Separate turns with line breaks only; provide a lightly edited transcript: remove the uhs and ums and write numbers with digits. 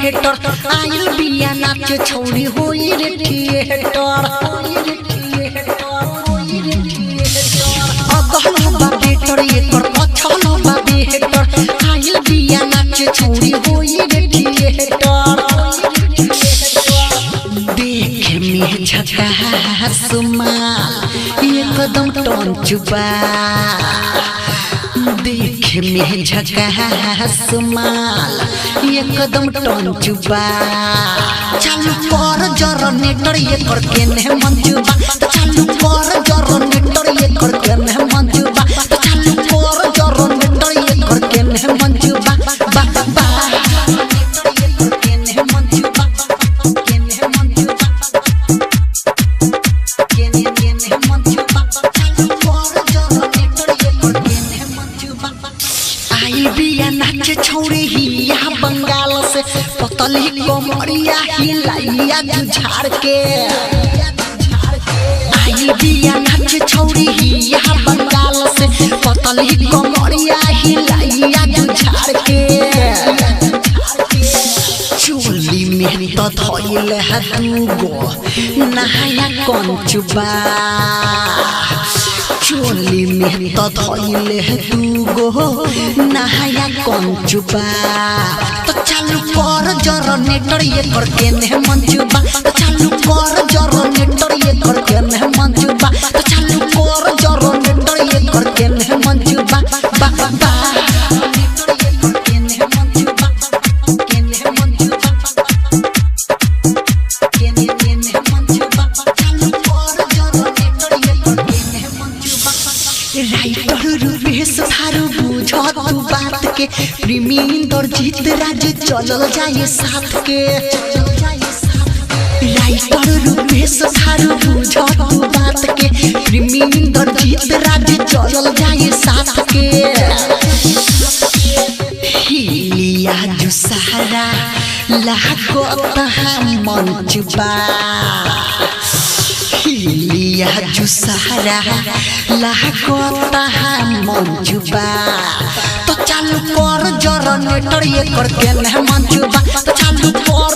hater आइल बिया नाच छौरी होई रे थिएटर अगहलो बाबे हेटर एकर पछलो बाबे हेटर आइल बिया नाच छौरी होई रे थिएटर देखे में झकास माल एकदम टंचुबा देखे में झकास माल एकदम टंचुबा चालू कर जनरेटर एकर केने मंजुबा चालू कर जनरेटर एकर केने मंजुबा चालू कर जनरेटर एकर केने मंजुबा बा बा केने मंजुबा केने मंजुबा केने मंजुबा चालू कर जनरेटर एकर केने मंजुबा आई बिया नाच छौरी हिया बंगाल से पतली कोमरिया हिलाइया झाड़ के आई बिया नाच छौरी हिया बंगाल से पतली कोमरिया हिलाइया झाड़ के चोली में तो धइल है दूगो नहाया कंचुबा चोली में तो धइल है दूगो नहाया कंचुबा तो चालू कर जनरेटर एकर केने मंजुबा तो चालू कर जनरेटर एकर केने मंजुबा तो चालू कर जनरेटर एकर केने मंजुबा बा बा केने मंजुबा केने मंजुबा केने मंजुबा चालू कर जनरेटर एकर केने मंजुबा राइटर रूपेश थारू बुझ तू बात के प्रेमिंदर जीत राज चलल जाए साथ के राइटर रूपेश थारू बुझ तू बात के प्रेमिंदर जीत राज चलल जाए साथ के हिलिया जो सहारा लागत मंचबा हिलिया जो सहारा लागत मंचुबा तो चालू कर जनरेटर एकर केने मंचुबा तो चालू कर